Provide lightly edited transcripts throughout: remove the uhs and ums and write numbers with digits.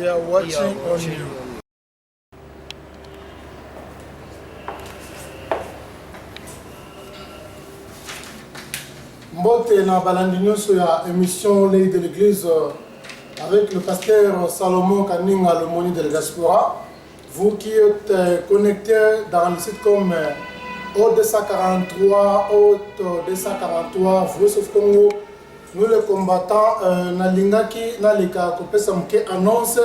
We are watching on you. Mbote na balandinyo sur la émission L'œil de l'église avec le pasteur Salomon Kaninga, le moni de la diaspora. Vous qui êtes connectés dans le site comme O243, O243, Voice of Congo, nous les combattants, Nalingaki, Nalika, Kopesamke annonce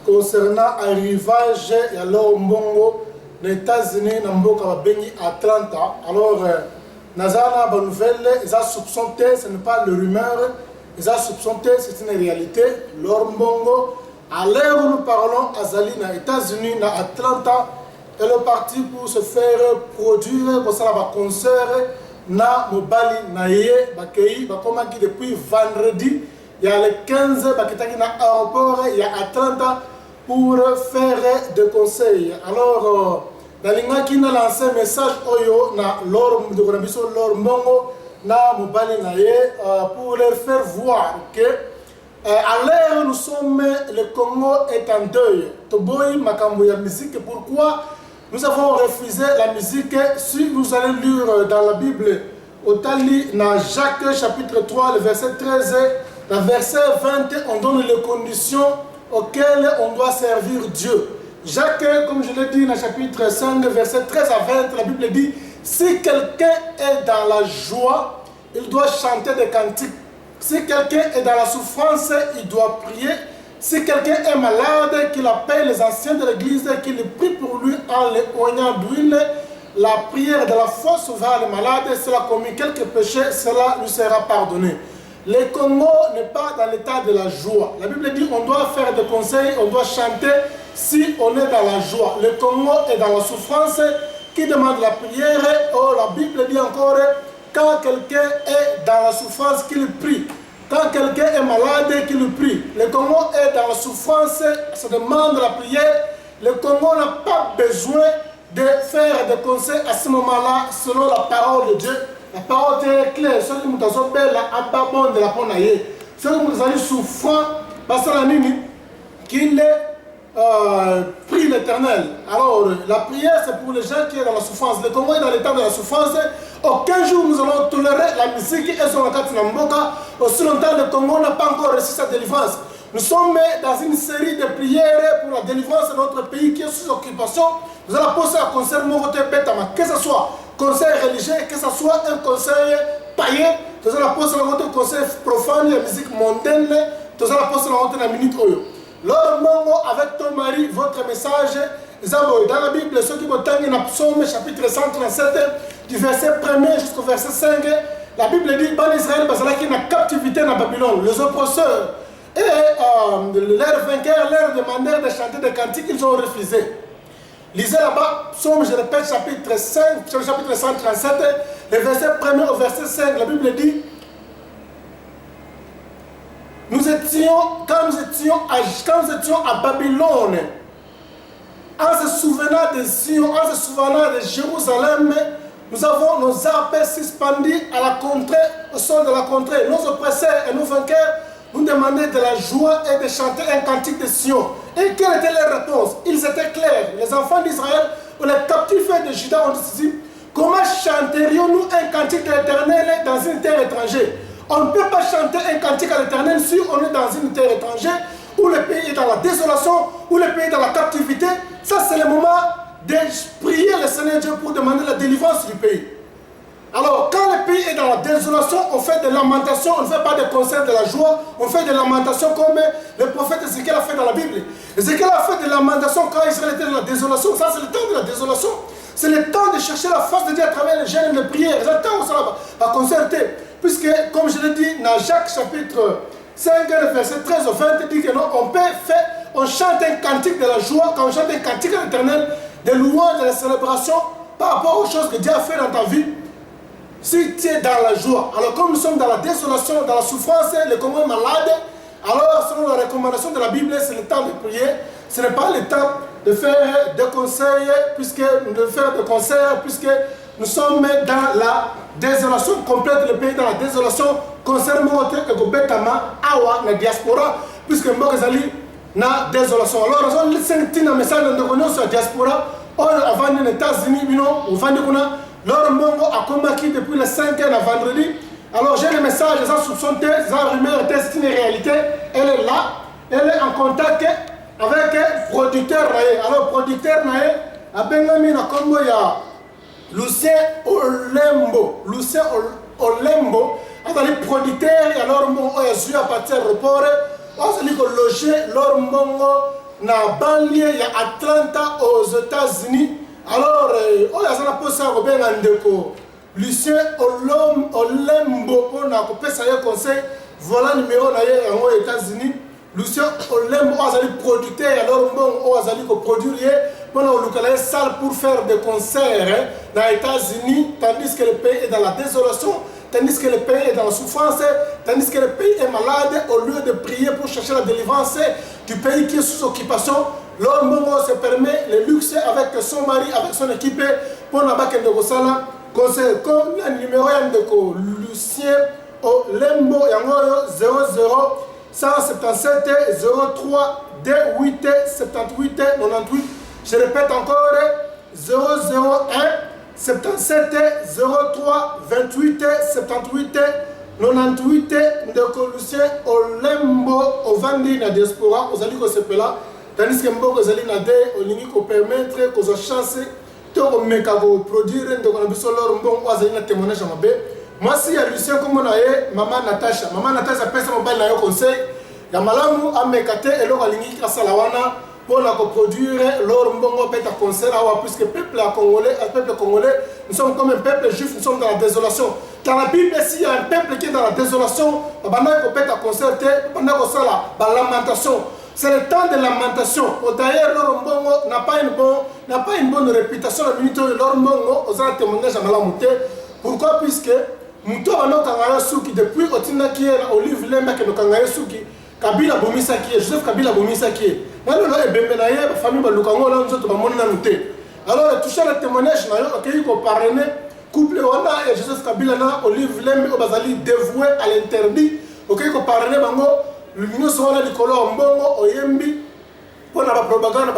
concernant arrivage à l'Ombongo, les États-Unis, Namboka Bengi, Atlanta. Alors, Nazana, bonne nouvelle, ils ont soupçonné, ce n'est pas le rumeur, ils ont soupçonné, c'est une réalité. L'Ombongo, à l'heure où nous parlons, Azali, aux États-Unis, à Atlanta, elle est partie pour se faire produire, pour ça, un concert, na Mobali, Naye, Bakei, Bakomaki depuis vendredi, il y a le 15, Bakitaki na aéroport, il y a Atlanta pour faire des conseils. Alors, Dalingaki n'a lancé un message Oyo, na Lor Mongo, na Mobali, Naye, pour leur faire voir que à l'heure où nous sommes, le Congo est en deuil. Toboy Makambuya musique, pourquoi nous avons refusé la musique? Si vous allez lire dans la Bible, au Tali, dans Jacques chapitre 3, le verset 13, dans le verset 20, on donne les conditions auxquelles on doit servir Dieu. Jacques, comme je l'ai dit, dans le chapitre 5, verset 13 à 20, la Bible dit, si quelqu'un est dans la joie, il doit chanter des cantiques. Si quelqu'un est dans la souffrance, il doit prier. Si quelqu'un est malade, qu'il appelle les anciens de l'église, qu'il prie pour lui en les oignant d'huile. La prière de la foi sauvera les malades. S'il a commis quelques péchés, cela lui sera pardonné. Le Congo n'est pas dans l'état de la joie. La Bible dit qu'on doit faire des conseils, on doit chanter si on est dans la joie. Le Congo est dans la souffrance qui demande la prière. Oh, la Bible dit encore, quand quelqu'un est dans la souffrance, qu'il prie. Quand quelqu'un est malade, qu'il prie. Le Congo est dans la souffrance, ça demande la prière. Le Congo n'a pas besoin de faire des conseils à ce moment-là, selon la parole de Dieu. La parole est claire. Ceux qui nous ont belle, abandon de la ponaille. Ceux qui nous ont souffrant, parce qu'il prie l'Éternel. Alors, la prière, c'est pour les gens qui sont dans la souffrance. Le Congo est dans l'état de la souffrance. Aucun jour nous allons tolérer la musique et son Namboka. Aussi longtemps le Congo n'a pas encore reçu sa délivrance. Nous sommes dans une série de prières pour la délivrance de notre pays qui est sous occupation. Nous allons poser un concert Movote Betama, que ce soit conseil religieux, que ce soit un conseil païen. Nous allons poser un conseil profane, la musique mondaine. Nous allons poser la minute Oyo. Lors Mongo, avec ton mari, votre message, dans la Bible, ceux qui vont tenir dans Psaume chapitre 137, du verset 1er jusqu'au verset 5, la Bible dit que Israël est en captivité dans Babylone. Les oppresseurs et leurs vainqueurs leur demandèrent de chanter des cantiques, ils ont refusé. Lisez là-bas, Psaume, je répète, chapitre 5, chapitre 137, le verset 1er au verset 5, la Bible dit quand nous étions à Babylone, en se souvenant de Sion, en se souvenant de Jérusalem, nous avons nos arpes suspendus à la contrée, au sol de la contrée. Nos oppresseurs et nos vainqueurs nous demandaient de la joie et de chanter un cantique de Sion. Et quelle était leur réponse? Ils étaient clairs. Les enfants d'Israël, ou les captifs de Juda, ont dit, comment chanterions-nous un cantique de l'Éternel dans une terre étrangère? On ne peut pas chanter un cantique à l'Éternel si on est dans une terre étrangère, où le pays est dans la désolation, où le pays est dans la captivité. Ça, c'est le moment de prier le Seigneur Dieu pour demander la délivrance du pays. Alors, quand le pays est dans la désolation, on fait des lamentations, on ne fait pas des concerts de la joie, on fait des lamentations comme le prophète Ézéchiel a fait dans la Bible. Ézéchiel a fait des lamentations quand Israël était dans la désolation. Ça, c'est le temps de la désolation. C'est le temps de chercher la face de Dieu à travers les jeûnes et les prières. C'est le temps où ça va concerter. Puisque, comme je l'ai dit, dans Jacques chapitre 5, verset 13 au 20, il dit que non, on chante un cantique de la joie, quand on chante un cantique à l'Éternel, des louanges, de la célébration, par rapport aux choses que Dieu a fait dans ta vie. Si tu es dans la joie, alors comme nous sommes dans la désolation, dans la souffrance, le Congo est malade, alors selon la recommandation de la Bible, c'est le temps de prier, ce n'est pas le temps de faire des conseils, puisque nous sommes dans la désolation complète, le pays dans la désolation, concernant le Betama, Awa, la diaspora, puisque Mbokazali, na désolation. Alors, ils ont senti un message de reconnaissance sur la diaspora. Avant les États-Unis, au Vandekuna, leur mbongo a combattu depuis le 5 à vendredi. Alors, j'ai le message, les gens soupçonnent, les gens rumeurs, c'est une réalité. Elle est là, elle est en contact avec le producteur. Alors, le producteur a bien mis la combo, il y a Lucien Olembo. Lucien Olembo, le producteur, alors, il y a joué à partir de l'aéroport. On s'est logé leur mbongo na banlieue ya Atlanta aux États-Unis. Alors, on a posé ça au Ndeko Lucien Olembo on a coupé ça un conseil. Voilà le numéro aux États-Unis. Lucien Olembo a été producteur alors on a été produire pendant le salle pour faire des concerts dans les États-Unis, tandis que le pays est dans la désolation. Tandis que le pays est dans la souffrance, tandis que le pays est malade, au lieu de prier pour chercher la délivrance du pays qui est sous occupation, l'homme se permet le luxe avec son mari, avec son équipe, pour la bac de Gossala, conseil comme le numéro de Lucien Olembo, 00 177 03 D8 78 98. Je répète encore 001 77 03 28 78 98 Ndeko Lucien Olembo Ovandi na diaspora ozali ko sepela tandis que mboko ozali na de olingi ko permettre ko zo chance to ko meka ko produire ndeko na biso lor mbongo ozali na témoignage mabe moi si ya Lucien comme na ye maman Natasha pesa mobile na yo conseil ya malamu amekate eloko alingi kasala wana pour la produire leur mbongo bête à concert puisque le peuple congolais, nous sommes comme un peuple juif, nous sommes dans la désolation. Dans la Bible, s'il y a un peuple qui est dans la désolation, pendant qu'on bête à concert, pendant qu'on sort la lamentation. C'est le temps de lamentation. D'ailleurs, leur mbongo n'a pas une bonne réputation. La minute de leur mbongo, aux gens témoignage à Malamouté. Pourquoi? Puisque Mouto Bano Kangaya Souki, depuis Otina qui est Olive Lemba que nous Kangaya Souki, Kabila Bomisaki, Joseph Kabila Bomisaki. Alors, la famille Balukango, là, nous sommes alors, toucher le témoignage, nous avons parrainé couple Wanda et Joseph Kabila, Olive Lembe, Obazali, dévoué à l'interdit. Nous avons parrainé, l'union soit du color Mbongo, Oyembi, pour la propagande,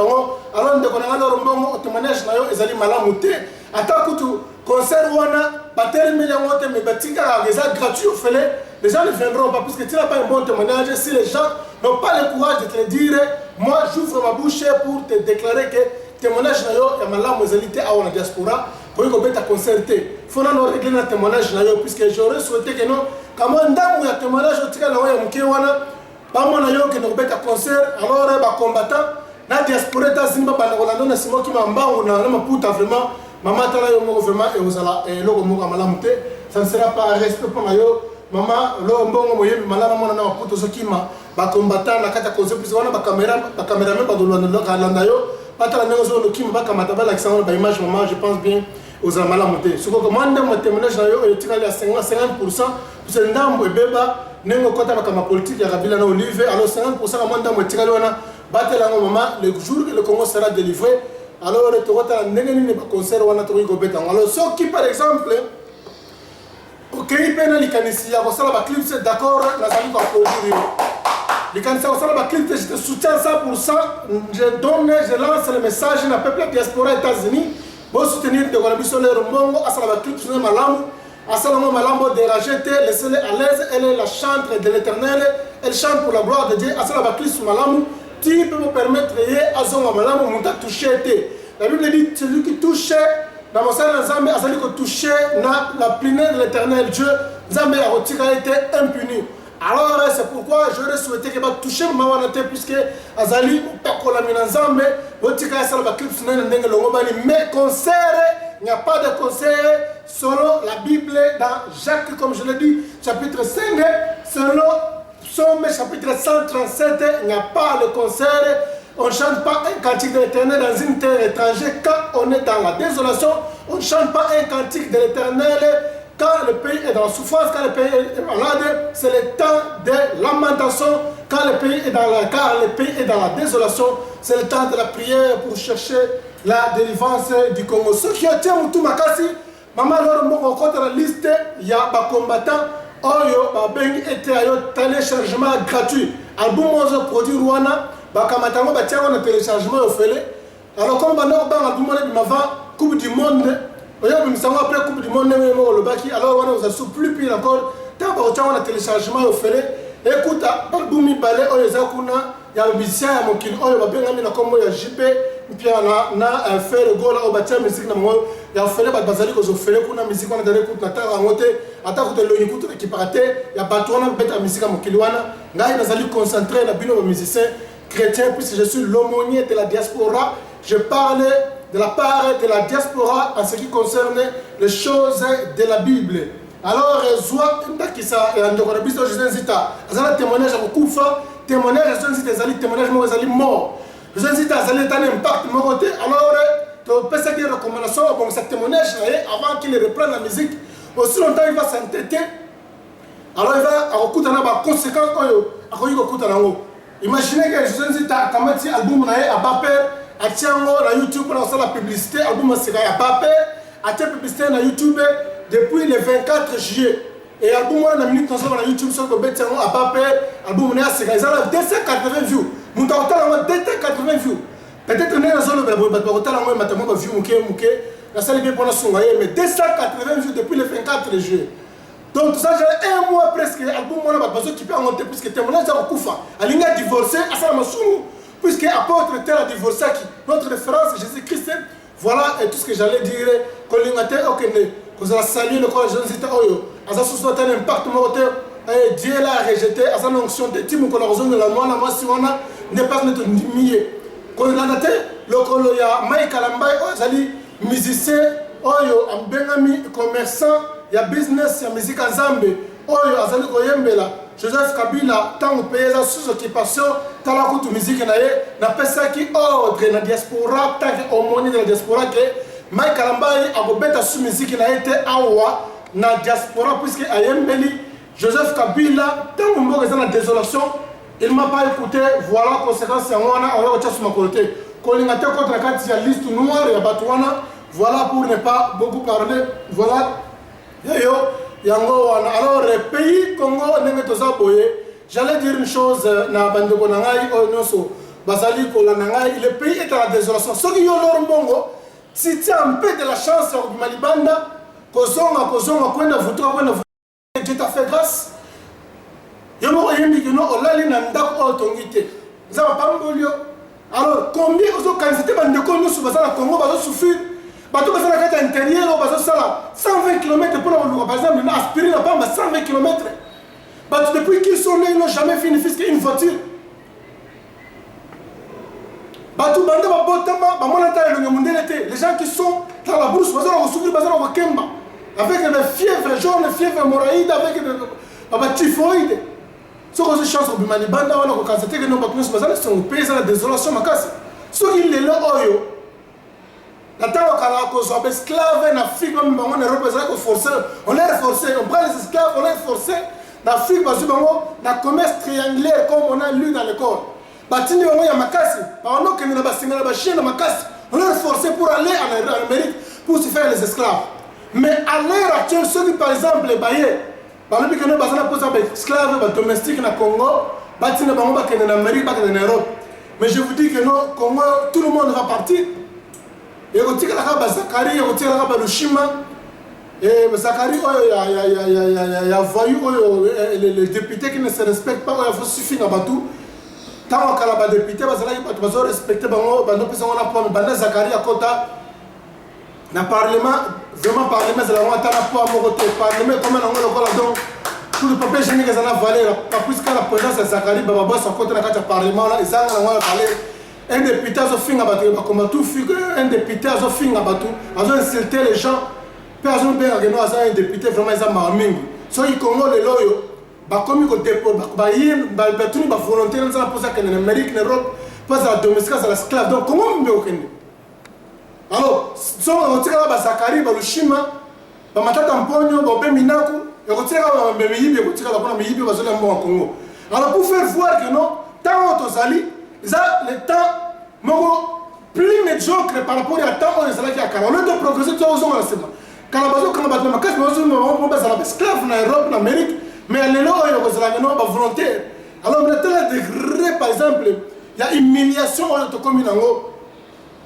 alors, nous avons Mbongo, au témoignage, nous avons malamouté. Attends, concert Wana, Bater Miliamote, mais Batika, les actes gratuits au fêlé, les gens ne viendront pas, parce que tu n'as pas un bon témoignage. Si les gens n'ont pas le courage de te le dire, moi j'ouvre ma bouche pour te déclarer que témoignage est malade, mosalité à la diaspora, pour que tu concerté. Il faut nous régler notre témoignage, puisque j'aurais souhaité que nous, comme un dame ou un témoignage, tu as pas mon ayo que nous bêta concert, alors les combattants, la diaspora d'Azimba, Banagolano, c'est moi qui m'a embarqué, on a ma puta vraiment. Maman tala yo moko vraiment et osala et loko moko malamute ça ne sera pas respect pour mayo maman lo mbongo moyebi malama mona na maputo sokima ba combattant na kata cause plus wana ba caméra même pas de landa yo patala nengo zo lokima ba kamata ba l'accent ba image maman je pense bien osala malamute soko commande mo témoignage na yo et tikali à 50% c'est ndambo ebeba nengo kota ba kama politique ya Kabila na Olive alors 50% ka ndambo tikali wana batela ngo maman le jour que le Congo sera délivré. Alors, le Toyota n'a pas concert ou n'a trouvé compétent. Alors, ceux qui, par exemple, ok, ils peuvent les canissi, ils vont la clip, c'est d'accord, la salle va produire. Les canissi, ils vont la clip, je te soutiens 100%. Je lance le message à la peuple diaspora États-Unis pour soutenir de Guanabisson et Rombongo, à la clip, c'est malambo, à Salomon Malambo déranger, laissez-les à l'aise, elle est la chantre de l'éternel, elle chante pour la gloire de Dieu, à la clip, c'est malambo. Qui peut me permettre de toucher. La Bible dit celui qui touche dans mon sein Zambé a celui qui touche la plénitude de l'éternel Dieu. Zambé a retiré été impuni. Alors c'est pourquoi j'aurais souhaité que toucher ma wanate puisque Azali pas colamina Zambé retiré ça la clip mais concert il n'y a pas de concert selon la Bible dans Jacques comme je l'ai dit chapitre 5 selon Psaume chapitre 137, il n'y a pas le concert, on ne chante pas un cantique de l'éternel dans une terre étrangère quand on est dans la désolation, on ne chante pas un cantique de l'éternel quand le pays est dans la souffrance, quand le pays est malade, c'est le temps de lamentation, quand le pays est dans la désolation, c'est le temps de la prière pour chercher la délivrance du Congo. Ceux qui ont tient Moutou Makasi, maman leur mot contre la liste, il y a des combattants. Oyo, babengi été ayo téléchargement gratuit. Album ozo produit Rwanda, bakamatango batiango na téléchargement ofele. Alors comme banda ba album wana bimava Coupe du monde, oyo bimisango après Coupe du monde même le baki, alors wana vous a plus pire encore. Tant ba otiango na téléchargement ofele. Écoute, album ibale oyo zakuna ya musicien ya mokili oyo babengami na kombo ya JP mpia na faire gola o batia musique na mo ya fele ba bazali ko zo fele kuna musique wana dale kutu na tara ngote ata ko te lo yikutu na kiparate ya bato wana beta musique ya mokili wana ngai nazali concentré na bino ba musicien chrétien puisque je suis l'aumônier de la diaspora. Je parle de la part de la diaspora en ce qui concerne les choses de la Bible. Alors, Zoua, Ndakisa et Andokona Bisto, je vous un témoignage à Koufa, témoignage, je vous invite, témoignage, moi, vous allez mort. Je vous invite à aller dans l'impact, mon côté. Alors, tu peux faire des recommandations, bon, ce témoignage, avant qu'il reprenne la musique, aussi longtemps il va s'entêter. Alors, il va à écouter des conséquences, à écouter. Imaginez que je vous invite à Kamati, album, à Bapé, à Tiango, à YouTube, pour lancer la publicité, album, à Bapé, à Tiango, publicité, à YouTube. Depuis le 24 juillet, et l'album on a minute sur YouTube sur le bet à Papé, l'album on est à Sega, ils ont 280 views. Mon total on a 280 views. Peut-être qu'on est dans le total on a maintenant view mouké, la salle bien pour la soirée, mais 280 views depuis le 24 juillet. Donc tout ça j'ai un mois presque, l'album on a besoin qui peut monter puisque témoignage à Koufa, Alinga divorcé, à Salamasou, puisque apôtre tel a divorcé qui notre référence Jésus-Christ. Voilà tout ce que j'allais dire. Kolingate okene. Vous allez saluer le corps de Jésus Oyo. Asa souhaité un impact moteur. Dieu l'a rejeté. Asa l'onction de Tim qu'on a besoin de la moine à moi si on a n'est pas notre millier. Quand il a noté le coloya Mike Alambay Ozali musicien Oyo un benami commerçant il y a business il y a musique en Zambie Oyo Azali Koyembela Joseph Kabila tant pays sous occupation tant la coûte musique naie n'a pas ça qui ordre na diaspora tant que aumônier de la diaspora que Mike Alambai a bobeta sous musique n'a été awa na diaspora puisque ayembeli Joseph Kabila tant on voit que la désolation il m'a pas écouté voilà conséquence en wana on va sur ma côté kolingate contre la carte ya liste noire ya batwana voilà pour ne pas beaucoup parler voilà yo yango wana alors le pays Congo ndenge toza boye j'allais dire une chose na bandeko na ngai onoso basali ko la ngai le pays est à la désolation soki yo lor mbongo si tu as un peu de la chance ya kubima libanda kozonga kwenda vutoka kwenda Dieu t'a fait grâce yo mo yembi que no olali na ndako otongite nzaba pambolio alors combien ozo quantité bandeko nyusu basala Congo bazo souffrir bato basala kata intérieur bazo sala 120 km pour la par exemple aspirer la pamba 120 km bato depuis qu'ils sont nés ils n'ont jamais fait une voiture bato banda babotama bamonata elongo mondele te les gens qui sont dans la brousse bazala souffrir bazala ko kemba avec des fièvres jaunes fièvres hémorroïdes avec des typhoïdes ce que je chance au bimani banda wana ko constater que non bato bazala sont pays à la désolation makasi ce qui les oyo la terre au cause of esclaves en Afrique, même en Europe, on les forcé, on prend les esclaves, on les forcé. En Afrique, parce que la commerce triangulaire, comme on a lu dans le corps. Batini, il y a Makassi, pendant que nous avons Chine, Makassi, on les forcé pour aller en Amérique pour se faire les esclaves. Mais à l'heure actuelle, ceux qui, par exemple, les baillés, par exemple, que nous avons des esclaves domestiques au Congo, Batini, en Amérique, en Europe. Mais je vous dis que non, Congo, tout le monde va partir. Et quand tu as Zakari, quand tu as Lushima, et Zakari, il y a voyou, les députés qui ne se respectent pas, il faut suffire à Batou. Tant que les députés, ils doivent respecter, Zakari à côté. Dans le Parlement, vraiment, Parlement, c'est la loi, Parlement, comme on donc tout le papier génique, ils ont valé, puisque la présidence de Zakari, Bababos, à côté de la Parlement, ils ont valé. Un député a fait un député a insulté les gens. Personne ne peut un député vraiment ils so il Congo les loyo ba comme ko dépôt ba yim ba tuni ba volonté dans la pose en Amérique en Europe pas la domestique à l'esclave donc comment on peut okende alors so on tira ba Zakari ba Lushima ba matata mponyo ba beminaku et ko tira ba meyibi ko tira ba meyibi ba zola mbo Congo alors pour faire voir que non tant tozali le temps plus médiocre par rapport à temps où ils allaient à Canada. Le temps progresser tout aux hommes ensemble. Canabazo Canada ma casse mais on va faire esclave en Europe en Amérique mais les lois ils ont volontaire. Alors on a tel degré par exemple il y a humiliation au Tokominango.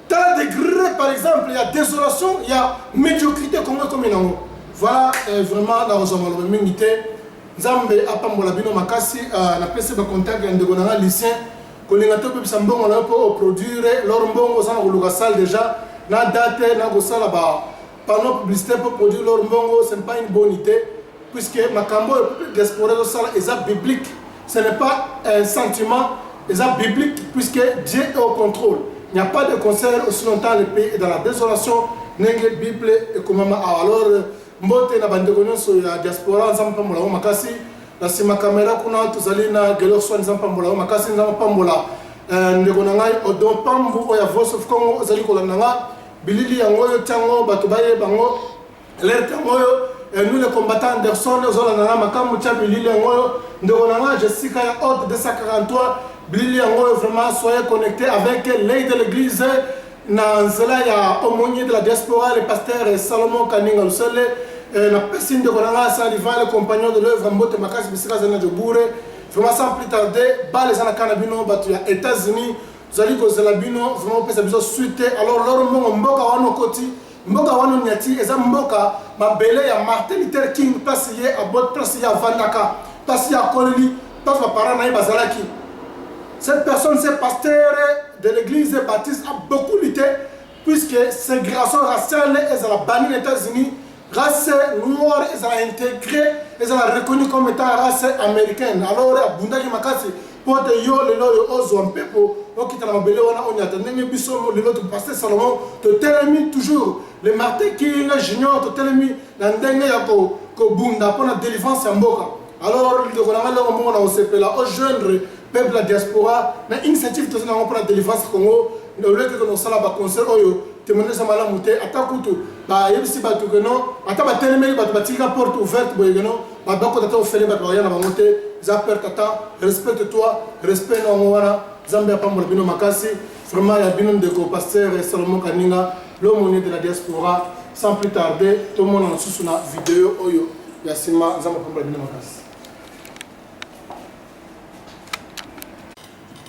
Tel degré, par exemple, il y a désolation, il y a médiocrité comme Minango. Voilà vraiment la raison de l'humanité. Nzambe apambola bino makasi na pese ba contact ya ndeko na lycée kolinga to pe sambongo na po produire leur mbongo sana ko luka salle déjà na date na ko sala ba panneau publicité pour produire leur mbongo, c'est pas une bonne idée puisque makambo diaspora do sala est biblique, ce n'est pas un sentiment, est biblique puisque Dieu est au contrôle. Il n'y a pas de concert aussi longtemps le pays est dans la désolation. Nenge Bible et comment alors mbote na bandeko nyonso ya diaspora nzambe pambola o makasi na sima kamera kuna tuzali na gelor so nzambe pambola o makasi nzambe pambola ndeko na ngai odon pambu o ya Voice of Congo ozali kolanda nga bilili yango yo tango bato baye bango alerte yango yo nous les combattants Anderson ozolanda nga makambo tia bilili yango yo ndeko na nga Jessica ya ordre 243 bilili yango yo vraiment soyez connectés avec l'aide de l'église na nzela ya aumônier de la diaspora le pasteur Salomon Kaninga Lusele na pesine de Konanga Saliva le compagnon de l'œuvre Mbote Makasi Bisika Zana Jobure vraiment sans plus tarder ba les ana kanabino batu ya États-Unis zali ko zelabino vraiment pesa biso suite alors leur mboka wano koti mboka wano nyati eza mboka mabele ya Martin Luther King place ye abot place ya Vandaka place ya Kolili place ba parana na bazalaki. Cette personne, ce pasteur de l'église baptiste a beaucoup lutté puisque ségrégation raciale est à la bannie des États-Unis, race noire est à intégrée, est à la reconnue comme étant race américaine. Alors, Bundaki Makasi, pour te yo, le lot de Ozo, un peu pour quitter la mobile, on y attend, mais bisous, le lot de pasteur Salomon, te télémi toujours, le Martin King Junior, te télémi, l'andenge yako, ko Bunda, pour la délivrance en Boka. Alors, le gouvernement, on s'est fait là, au jeune peuple la diaspora, na initiative pour la délivrance Congo, le lieu que nous sommes là, concert oyo, témoigner ça mala mouté, attaque tout, bah yebisi batu que non, attaque téléméli batu batika porte ouverte boy que non, bah bako tata ofele batu rien na monter, zapper tata, respecte-toi, respect na ngwana, Zambia pambola bino makasi, vraiment ya bino ndeko pasteur Salomon Kaninga, l'aumônier de la diaspora, sans plus tarder, tout le monde en sous na vidéo oyo, ya sima Zambia pambola bino makasi.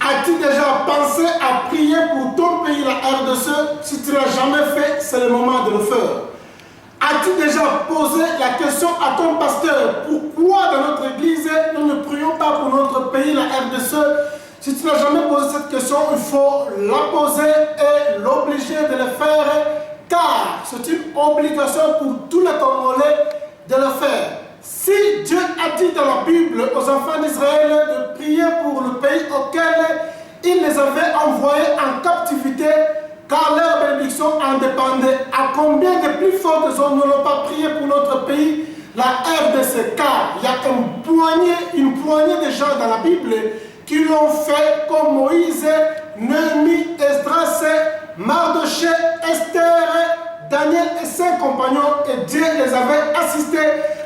As-tu déjà pensé à prier pour ton pays, la RDC? Si tu ne l'as jamais fait, c'est le moment de le faire. As-tu déjà posé la question à ton pasteur? Pourquoi dans notre église, nous ne prions pas pour notre pays, la RDC? Si tu n'as jamais posé cette question, il faut la poser et l'obliger de le faire, car c'est une obligation pour tous les Congolais de le faire. Si Dieu a dit dans la Bible aux enfants d'Israël de prier pour le pays auquel il les avait envoyés en captivité, car leur bénédiction en dépendait, à combien de plus fortes raisons nous n'allons pas prié pour notre pays, la RDC? Car il y a une poignée de gens dans la Bible qui l'ont fait comme Moïse, Néhémie, Esdras, Mardoché, Esther, Daniel et ses compagnons, et Dieu les avait assistés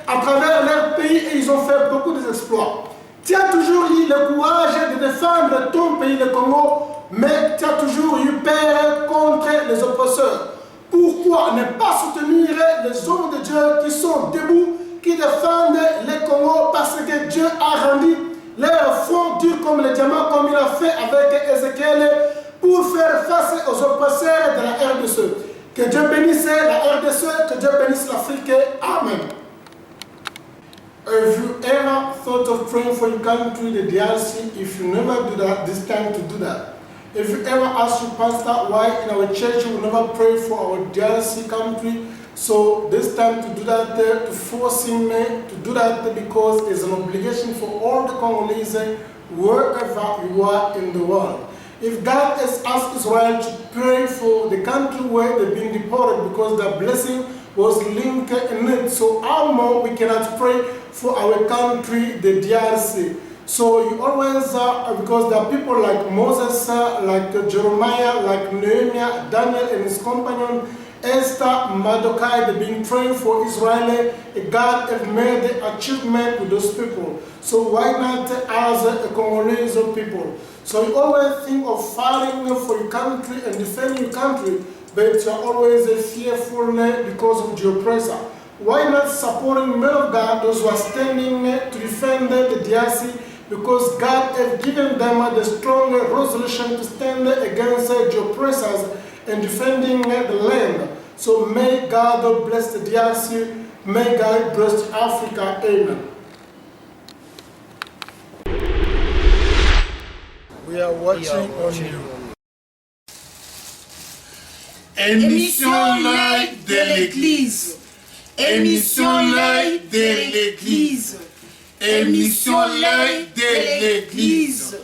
à travers leur pays et ils ont fait beaucoup d'exploits. Tu as toujours eu le courage de défendre ton pays, le Congo, mais tu as toujours eu peur contre les oppresseurs. Pourquoi ne pas soutenir les hommes de Dieu qui sont debout, qui défendent le Congo parce que Dieu a rendu leur front dur comme le diamant, comme il a fait avec Ézéchiel, pour faire face aux oppresseurs de la RDC. Que Dieu bénisse la RDC, que Dieu bénisse l'Afrique. Amen. If you ever thought of praying for your country, the DRC, if you never do that, this time to do that. If you ever ask your pastor why in our church we never pray for our DRC country, so this time to do that, to force him to do that because it's an obligation for all the Congolese wherever you are in the world. If God has asked Israel to pray for the country where they've been deported because their blessing was linked in it, so how more we cannot pray for our country, the DRC. So you always, because there are people like Moses, like Jeremiah, like Nehemiah, Daniel and his companion, Esther, Mordecai, they've been praying for Israel. God has made the achievement with those people. So why not as a Congolese people? So you always think of fighting for your country and defending your country, but you are always fearful because of the oppressor. Why not supporting men of God, those who are standing to defend the DRC because God has given them the strong resolution to stand against the oppressors and defending the land. So may God bless the DRC, may God bless Africa. Amen. We are watching on you. Émission live de l'église. Émission live de l'église. Émission live de l'église.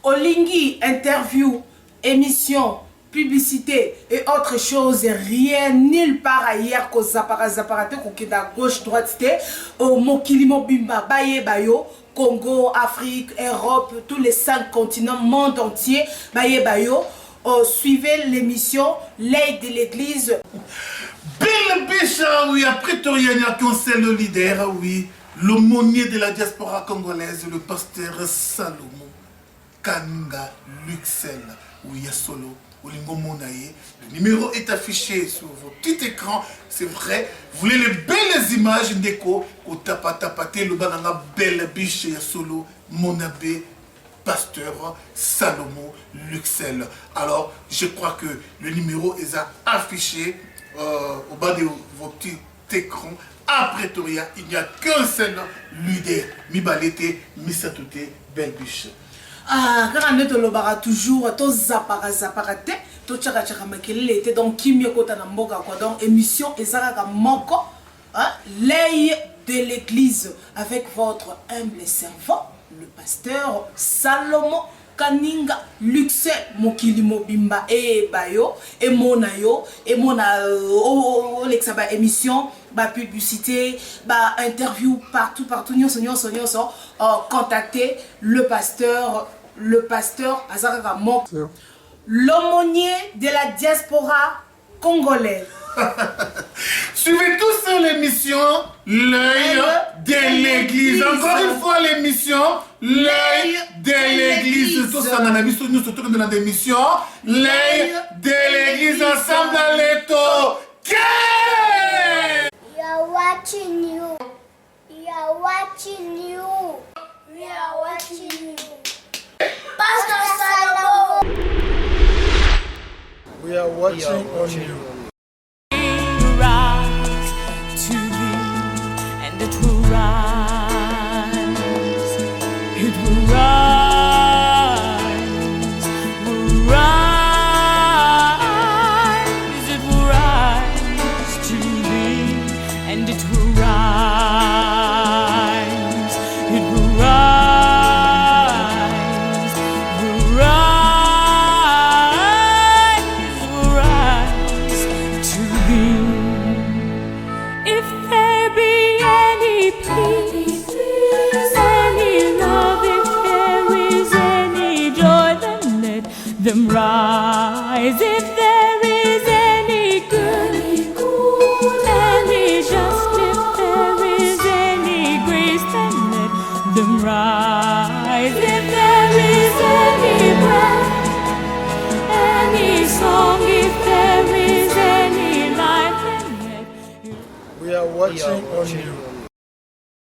Olingi, interview, émission, publicité et autre chose, rien nulle part ailleurs qu'au Zaparate, qu'au gauche, droite, au Mokilimo Bimba, Baye Bayo, Congo, Afrique, Europe, tous les 5 continents, monde entier, Baye Bayo. Suivez l'émission L'œil de l'église. Belle Bicha, oui, après Toriania, qui c'est le leader, oui, l'aumônier de la diaspora congolaise, le pasteur Salomon Kanga Luxel, oui, Solo, Olingo Monaye. Le numéro est affiché sur votre petit écran, c'est vrai. Vous voulez les belles images d'écho, au tapate, le banana Belle Biche, Solo, Monabé. Pasteur Salomon Luxel. Alors, je crois que le numéro est affiché au bas de vos petits écrans. À Pretoria, il n'y a qu'un seul leader. Mibalete, Misatute, Belbiche. Ah, quand on est au Lobara, toujours, to zaparate, to tchaka makele, était donc Kimio Kotanamboga, quoi. Donc, émission, et ça, Moko, l'œil de l'église, avec votre humble servant, le pasteur Salomon Kaninga Luxe Mokili Mobimba et Bayo et Monayo et Mona l'exaba émission ba publicité ba interview partout contactez le pasteur Azara Mok, l'aumônier de la diaspora congolaise. Suivez tous l'émission L'œil de l'église. Encore une fois l'émission L'œil de l'église. Tout ça dans la mission, nous sommes dans l'émission L'œil de l'église ensemble dans l'étau. We are watching you. We are watching you. We are watching you. Pastor Salomon. We are watching on you. To be, and it will rise, it will rise, it will rise to be, and it will rise, it will rise to be. If there be any peace, any love, if there is any joy, then let them rise. If there is any good, any just, if there is any grace, then let them rise. If there is any breath, any song, if there is any life, then let We are watching on you.